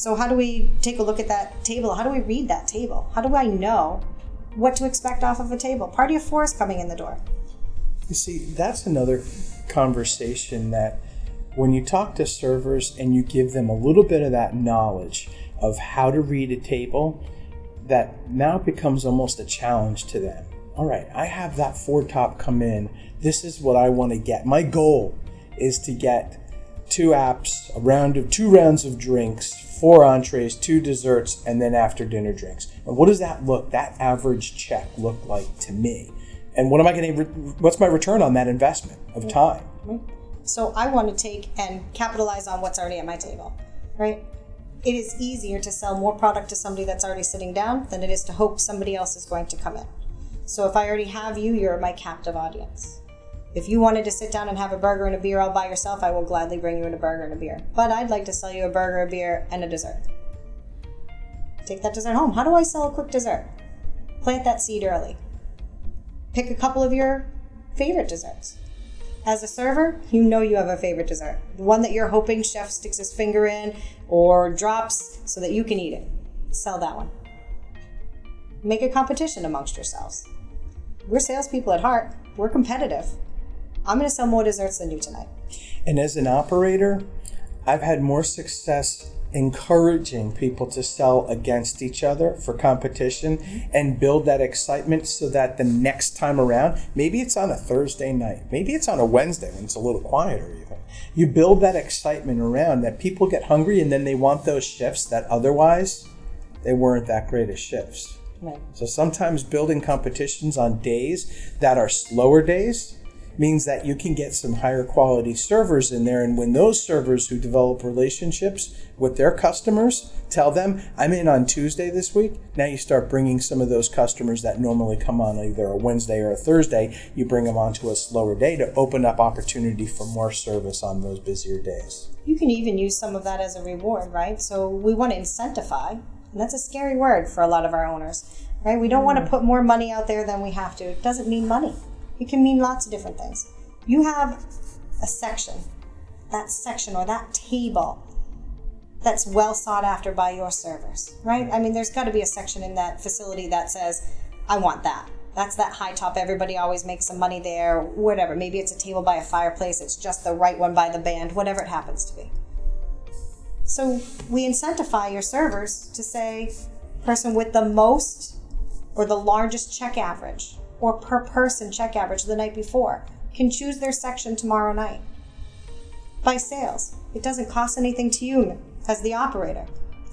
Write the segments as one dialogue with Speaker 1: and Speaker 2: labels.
Speaker 1: So how do we take a look at that table? How do we read that table? How do I know what to expect off of a table? Party of 4 is coming in the door.
Speaker 2: You see, that's another conversation that when you talk to servers and you give them a little bit of that knowledge of how to read a table, that now becomes almost a challenge to them. All right, I have that 4 top come in. This is what I want to get. My goal is to get 2 apps, 2 rounds of drinks, 4 entrees, 2 desserts, and then after dinner drinks. And what does that average check look like to me? And what's my return on that investment of time?
Speaker 1: So I want to take and capitalize on what's already at my table, right? It is easier to sell more product to somebody that's already sitting down than it is to hope somebody else is going to come in. So if I already have you, you're my captive audience. If you wanted to sit down and have a burger and a beer all by yourself, I will gladly bring you in a burger and a beer. But I'd like to sell you a burger, a beer, and a dessert. Take that dessert home. How do I sell a quick dessert? Plant that seed early. Pick a couple of your favorite desserts. As a server, you know you have a favorite dessert. The one that you're hoping chef sticks his finger in or drops so that you can eat it. Sell that one. Make a competition amongst yourselves. We're salespeople at heart. We're competitive. I'm going to sell more desserts than you tonight.
Speaker 2: And as an operator, I've had more success encouraging people to sell against each other for competition and build that excitement so that the next time around, maybe it's on a Thursday night, maybe it's on a Wednesday when it's a little quieter even. You build that excitement around that people get hungry and then they want those shifts that otherwise they weren't that great as shifts.
Speaker 1: Right.
Speaker 2: So sometimes building competitions on days that are slower days means that you can get some higher quality servers in there. And when those servers who develop relationships with their customers tell them, I'm in on Tuesday this week, now you start bringing some of those customers that normally come on either a Wednesday or a Thursday, you bring them onto a slower day to open up opportunity for more service on those busier days.
Speaker 1: You can even use some of that as a reward, right? So we want to incentivize, and that's a scary word for a lot of our owners, right? We don't want to put more money out there than we have to. It doesn't mean money. It can mean lots of different things. You have a section or that table that's well sought after by your servers, right? I mean, there's got to be a section in that facility that says, I want that. That's that high top. Everybody always makes some money there, whatever. Maybe it's a table by a fireplace. It's just the right one by the band, whatever it happens to be. So we incentivize your servers to say, person with the most or the largest check average or per person check average the night before can choose their section tomorrow night by sales. It doesn't cost anything to you as the operator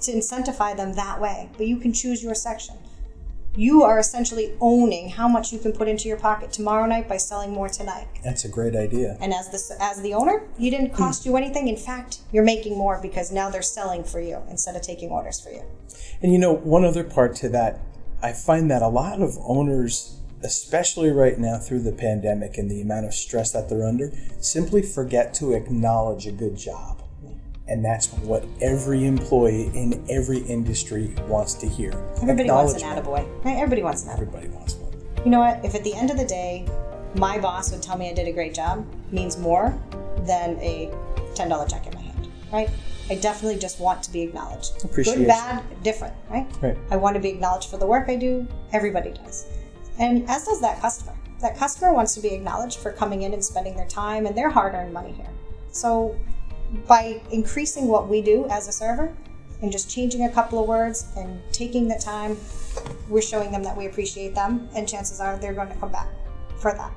Speaker 1: to incentivize them that way, but you can choose your section. You are essentially owning how much you can put into your pocket tomorrow night by selling more tonight.
Speaker 2: That's a great idea.
Speaker 1: And as the owner, you didn't cost you anything. In fact, you're making more because now they're selling for you instead of taking orders for you.
Speaker 2: And you know, one other part to that, I find that a lot of owners, especially right now through the pandemic and the amount of stress that they're under, simply forget to acknowledge a good job. And that's what every employee in every industry wants to hear.
Speaker 1: Everybody wants an attaboy. Right? Everybody wants an attaboy.
Speaker 2: Everybody wants one.
Speaker 1: You know what? If at the end of the day, my boss would tell me I did a great job, means more than a $10 check in my hand, right? I definitely just want to be acknowledged.
Speaker 2: Appreciation.
Speaker 1: Good, bad, different, right?
Speaker 2: Right.
Speaker 1: I want to be acknowledged for the work I do. Everybody does. And as does that customer. That customer wants to be acknowledged for coming in and spending their time and their hard-earned money here. So by increasing what we do as a server and just changing a couple of words and taking the time, we're showing them that we appreciate them, and chances are they're going to come back for that.